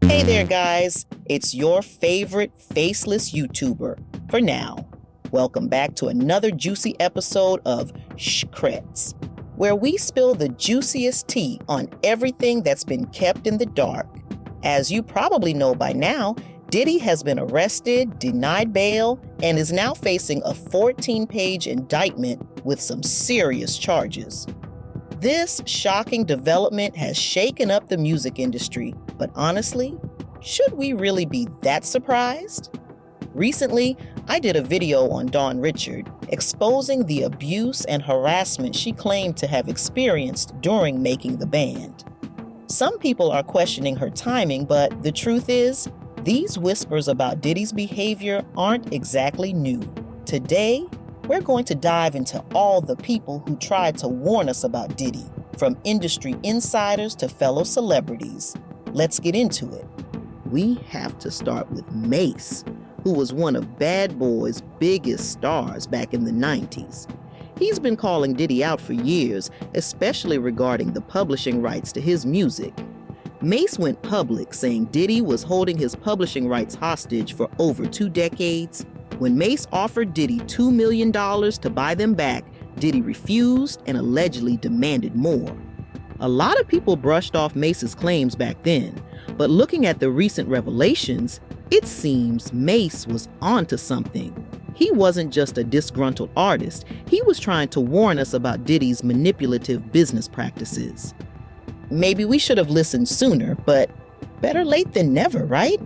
Hey there, guys. It's your favorite faceless YouTuber for now. Welcome back to another juicy episode of Shkrets, where we spill the juiciest tea on everything that's been kept in the dark. As you probably know by now, Diddy has been arrested, denied bail, and is now facing a 14-page indictment with some serious charges. This shocking development has shaken up the music industry, but honestly, should we really be that surprised? Recently, I did a video on Dawn Richard exposing the abuse and harassment she claimed to have experienced during making the band. Some people are questioning her timing, but the truth is, these whispers about Diddy's behavior aren't exactly new. Today, we're going to dive into all the people who tried to warn us about Diddy, from industry insiders to fellow celebrities. Let's get into it. We have to start with Mase, who was one of Bad Boy's biggest stars back in the 90s. He's been calling Diddy out for years, especially regarding the publishing rights to his music. Mase went public saying Diddy was holding his publishing rights hostage for over 2 decades. When Mase offered Diddy $2 million to buy them back, Diddy refused and allegedly demanded more. A lot of people brushed off Mase's claims back then, but looking at the recent revelations, it seems Mase was onto something. He wasn't just a disgruntled artist, he was trying to warn us about Diddy's manipulative business practices. Maybe we should have listened sooner, but better late than never, right?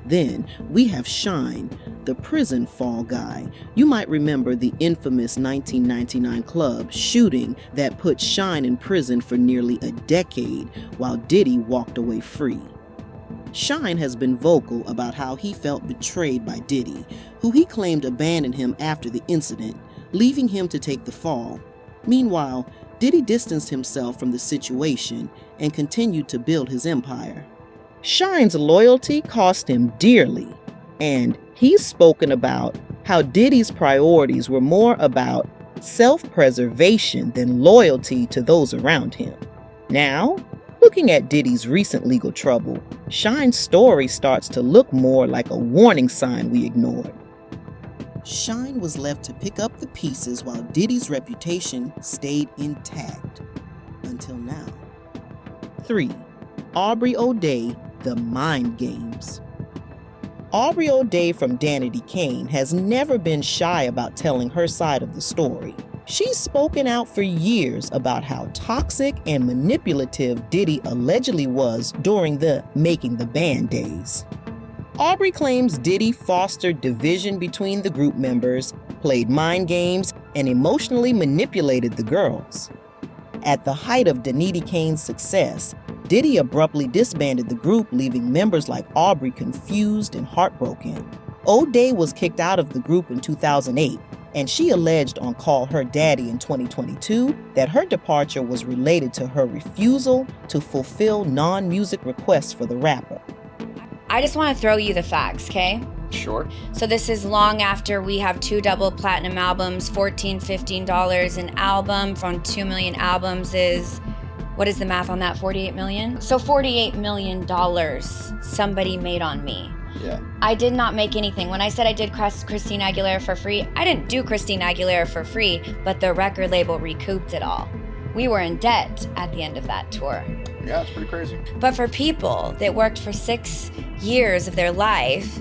Then we have Shyne, the prison fall guy. You might remember the infamous 1999 club shooting that put Shyne in prison for nearly a decade while Diddy walked away free. Shyne has been vocal about how he felt betrayed by Diddy, who he claimed abandoned him after the incident, leaving him to take the fall. Meanwhile, Diddy distanced himself from the situation and continued to build his empire. Shyne's loyalty cost him dearly, and he's spoken about how Diddy's priorities were more about self-preservation than loyalty to those around him. Now, looking at Diddy's recent legal trouble, Shyne's story starts to look more like a warning sign we ignored. Shyne was left to pick up the pieces while Diddy's reputation stayed intact. Until now. 3. Aubrey ODay, The Mind Games. Aubrey ODay from Danity Kane has never been shy about telling her side of the story. She's spoken out for years about how toxic and manipulative Diddy allegedly was during the making the band days. Aubrey claims Diddy fostered division between the group members, played mind games, and emotionally manipulated the girls. At the height of Danity Kane's success, Diddy abruptly disbanded the group, leaving members like Aubrey confused and heartbroken. O'Day was kicked out of the group in 2008, and she alleged on Call Her Daddy in 2022 that her departure was related to her refusal to fulfill non-music requests for the rapper. I just want to throw you the facts, okay? Sure. So this is long after we have 2 double platinum albums, $15 an album from 2 million albums is, what is the math on that, 48 million? So $48 million somebody made on me. Yeah. I did not make anything. When I said I did Christina Aguilera for free, I didn't do Christina Aguilera for free, but the record label recouped it all. We were in debt at the end of that tour. Yeah, it's pretty crazy. But for people that worked for 6 years of their life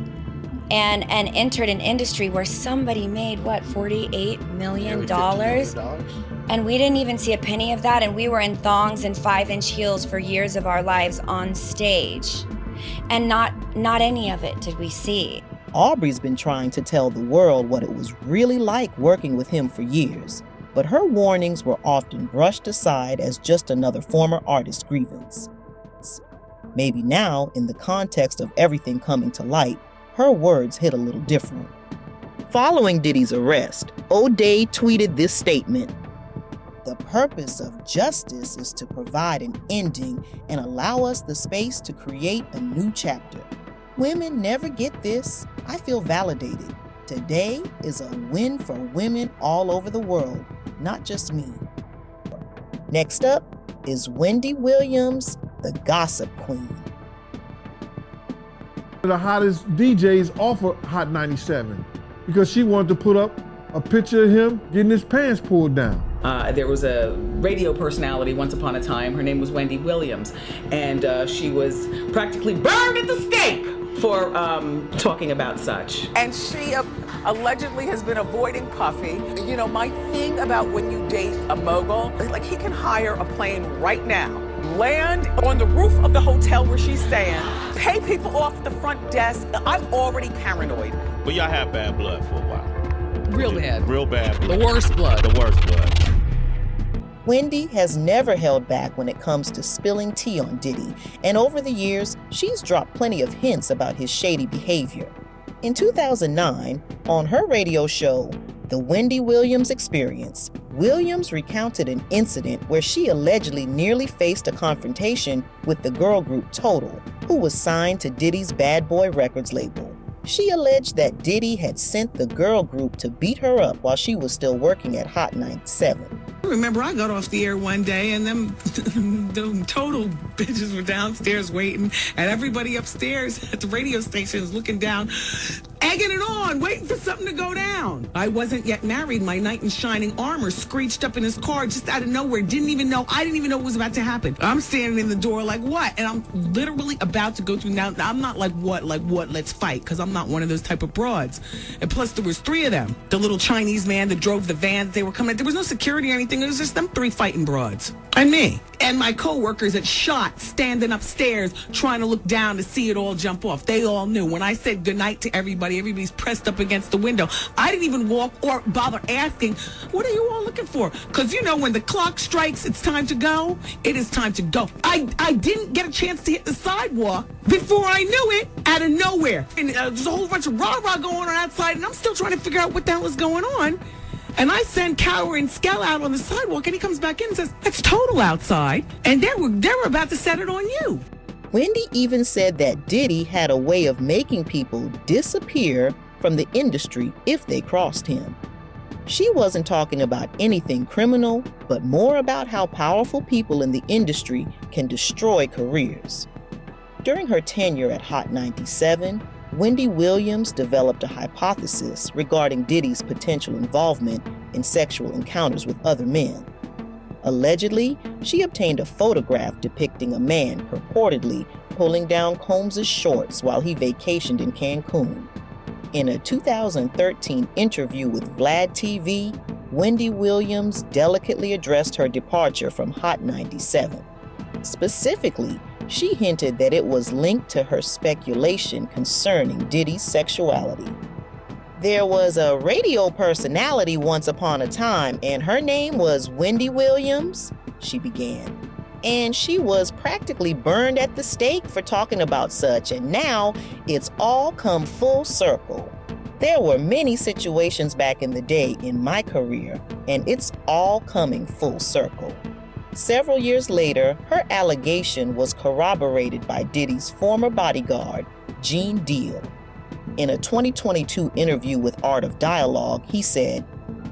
and entered an industry where somebody made, what, $48 million? And we didn't even see a penny of that, and we were in thongs and 5-inch heels for years of our lives on stage. And not any of it did we see. Aubrey's been trying to tell the world what it was really like working with him for years, but her warnings were often brushed aside as just another former artist's grievance. Maybe now, in the context of everything coming to light, her words hit a little different. Following Diddy's arrest, O'Day tweeted this statement: "The purpose of justice is to provide an ending and allow us the space to create a new chapter. Women never get this. I feel validated. Today is a win for women all over the world, not just me." Next up is Wendy Williams, the gossip queen. the hottest DJs off of Hot 97 because she wanted to put up a picture of him getting his pants pulled down. There was a radio personality once upon a time. Her name was Wendy Williams, and she was practically burned at the stake for talking about such. And she allegedly has been avoiding Puffy. You know, my thing about when you date a mogul, like he can hire a plane right now, land on the roof of the hotel where she's staying, pay people off at the front desk. I'm already paranoid. But y'all have bad blood for a while. Real bad. Real bad blood. The worst blood. The worst blood. Wendy has never held back when it comes to spilling tea on Diddy, and over the years, she's dropped plenty of hints about his shady behavior. In 2009, on her radio show, The Wendy Williams Experience, Williams recounted an incident where she allegedly nearly faced a confrontation with the girl group Total, who was signed to Diddy's Bad Boy Records label. She alleged that Diddy had sent the girl group to beat her up while she was still working at Hot 97. I remember I got off the air one day and them Total bitches were downstairs waiting, and everybody upstairs at the radio station is looking down, egging it on, waiting for something to go down. I wasn't yet married. My knight in shining armor screeched up in his car just out of nowhere. I didn't even know what was about to happen. I'm standing in the door like, what? And I'm literally about to go through. Now I'm not like what, let's fight, because I'm not one of those type of broads. And plus there was three of them. The little Chinese man that drove the van that they were coming at. There was no security or anything. It was just them three fighting broads. And me. And my coworkers at Shot standing upstairs trying to look down to see it all jump off. They all knew. When I said goodnight to everybody's pressed up against the window. I didn't even walk or bother asking, what are you all looking for? Because you know when the clock strikes, it's time to go. It is time to go. I didn't get a chance to hit the sidewalk before I knew it, out of nowhere. And there's a whole bunch of rah-rah going on outside, and I'm still trying to figure out what the hell is going on. And I send Cower and Skell out on the sidewalk, and he comes back in and says, it's Total outside, and they were about to set it on you. Wendy even said that Diddy had a way of making people disappear from the industry if they crossed him. She wasn't talking about anything criminal, but more about how powerful people in the industry can destroy careers. During her tenure at Hot 97, Wendy Williams developed a hypothesis regarding Diddy's potential involvement in sexual encounters with other men. Allegedly, she obtained a photograph depicting a man purportedly pulling down Combs' shorts while he vacationed in Cancun. In a 2013 interview with Vlad TV, Wendy Williams delicately addressed her departure from Hot 97. Specifically, she hinted that it was linked to her speculation concerning Diddy's sexuality. There was a radio personality once upon a time, and her name was Wendy Williams, she began. And she was practically burned at the stake for talking about such, and now it's all come full circle. There were many situations back in the day in my career, and it's all coming full circle. Several years later, her allegation was corroborated by Diddy's former bodyguard, Gene Deal. In a 2022 interview with Art of Dialogue, he said,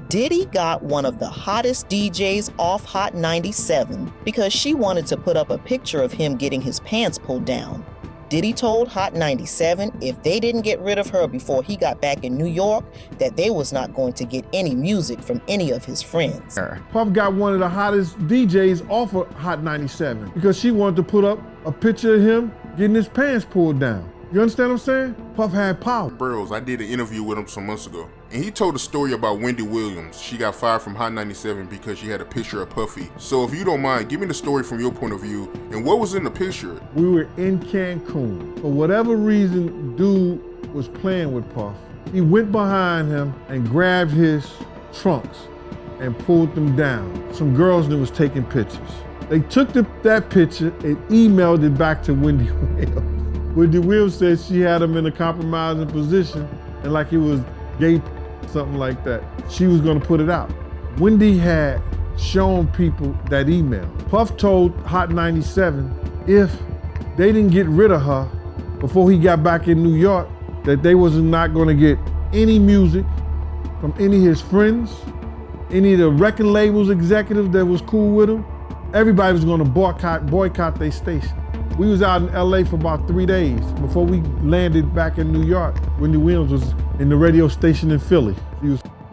Diddy got one of the hottest DJs off Hot 97 because she wanted to put up a picture of him getting his pants pulled down. Diddy told Hot 97 if they didn't get rid of her before he got back in New York, that they was not going to get any music from any of his friends. Puff got one of the hottest DJs off of Hot 97 because she wanted to put up a picture of him getting his pants pulled down. You understand what I'm saying? Puff had power. Bros, I did an interview with him some months ago, and he told a story about Wendy Williams. She got fired from Hot 97 because she had a picture of Puffy. So if you don't mind, give me the story from your point of view, and what was in the picture? We were in Cancun. For whatever reason, dude was playing with Puff. He went behind him and grabbed his trunks and pulled them down. Some girls that was taking pictures. They took that picture and emailed it back to Wendy Williams. Wendy Williams said she had him in a compromising position and like he was gay, something like that. She was gonna put it out. Wendy had shown people that email. Puff told Hot 97 if they didn't get rid of her before he got back in New York, that they was not gonna get any music from any of his friends, any of the record labels executives that was cool with him. Everybody was gonna boycott their station. We was out in LA for about 3 days before we landed back in New York. Wendy Williams was in the radio station in Philly.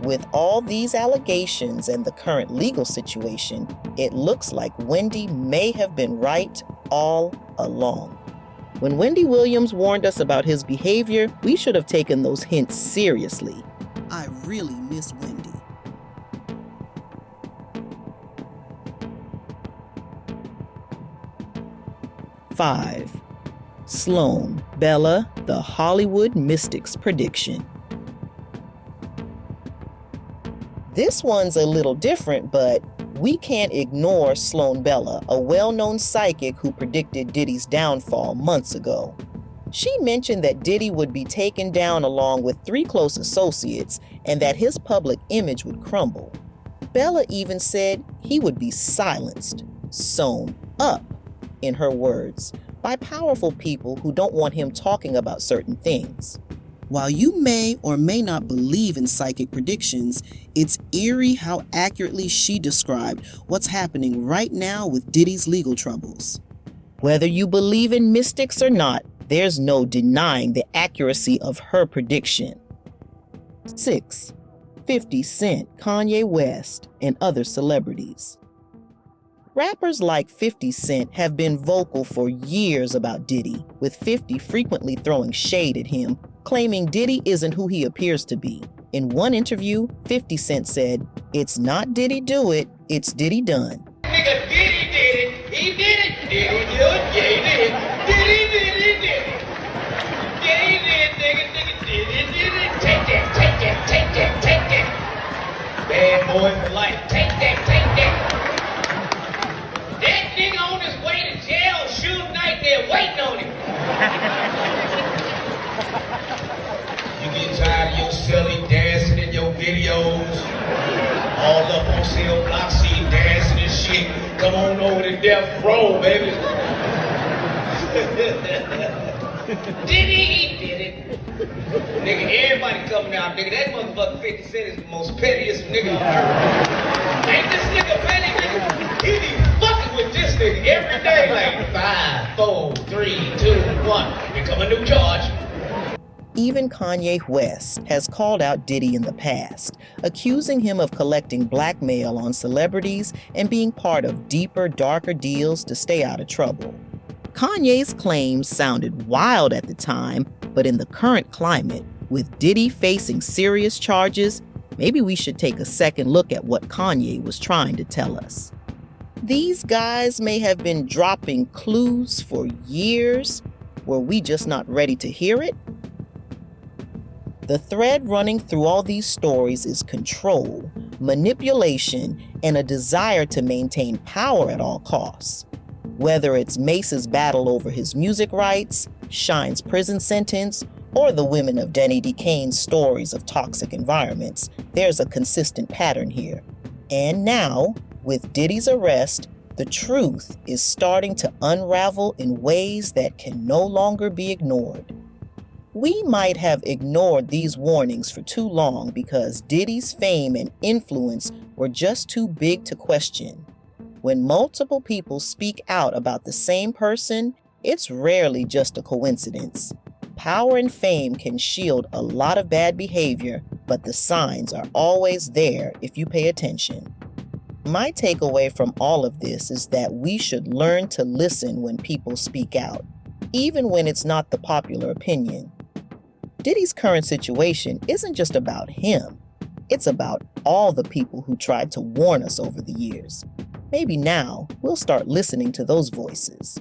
With all these allegations and the current legal situation, it looks like Wendy may have been right all along. When Wendy Williams warned us about his behavior, we should have taken those hints seriously. I really miss Wendy. 5. Sloan Bella, the Hollywood Mystic's prediction. This one's a little different, but we can't ignore Sloan Bella, a well-known psychic who predicted Diddy's downfall months ago. She mentioned that Diddy would be taken down along with 3 close associates and that his public image would crumble. Bella even said he would be silenced, sewn up, in her words, by powerful people who don't want him talking about certain things. While you may or may not believe in psychic predictions, it's eerie how accurately she described what's happening right now with Diddy's legal troubles. Whether you believe in mystics or not, there's no denying the accuracy of her prediction. 6. 50 Cent, Kanye West, and other celebrities. Rappers like 50 Cent have been vocal for years about Diddy, with 50 frequently throwing shade at him, claiming Diddy isn't who he appears to be. In one interview, 50 Cent said, "It's not Diddy do it, it's Diddy done." Nigga, Diddy did it. He did it. Diddy do it. Yeah, he did it. Diddy did it. Did it. Yeah, he did, nigga. Nigga, Diddy did it. Take that, take that, take that, take that. Bad boy for life. Take that, take that. That nigga on his way to jail, Suge Knight there waiting on him. You get tired of your silly dancing in your videos, all up on cell block, see you dancing and shit. Come on over to death row, baby. Diddy, he did it. Nigga, everybody coming out, nigga. That motherfucker 50 Cent is the most pettiest nigga on earth. Ain't this nigga petty, nigga? He be fucking with this nigga every day, like 5, 4, 3, 2, 1. Here come a new charge. Even Kanye West has called out Diddy in the past, accusing him of collecting blackmail on celebrities and being part of deeper, darker deals to stay out of trouble. Kanye's claims sounded wild at the time, but in the current climate, with Diddy facing serious charges, maybe we should take a second look at what Kanye was trying to tell us. These guys may have been dropping clues for years. Were we just not ready to hear it? The thread running through all these stories is control, manipulation, and a desire to maintain power at all costs. Whether it's Mase's battle over his music rights, Shyne's prison sentence, or the women of Danny DeCane's stories of toxic environments, there's a consistent pattern here. And now, with Diddy's arrest, the truth is starting to unravel in ways that can no longer be ignored. We might have ignored these warnings for too long because Diddy's fame and influence were just too big to question. When multiple people speak out about the same person, it's rarely just a coincidence. Power and fame can shield a lot of bad behavior, but the signs are always there if you pay attention. My takeaway from all of this is that we should learn to listen when people speak out, even when it's not the popular opinion. Diddy's current situation isn't just about him. It's about all the people who tried to warn us over the years. Maybe now we'll start listening to those voices.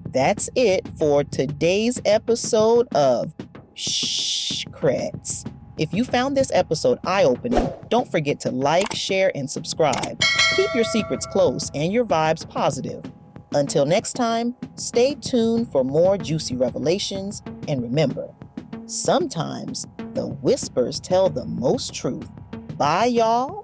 That's it for today's episode of Creds. If you found this episode eye-opening, don't forget to like, share, and subscribe. Keep your secrets close and your vibes positive. Until next time, stay tuned for more juicy revelations, and remember, sometimes the whispers tell the most truth. Bye, y'all.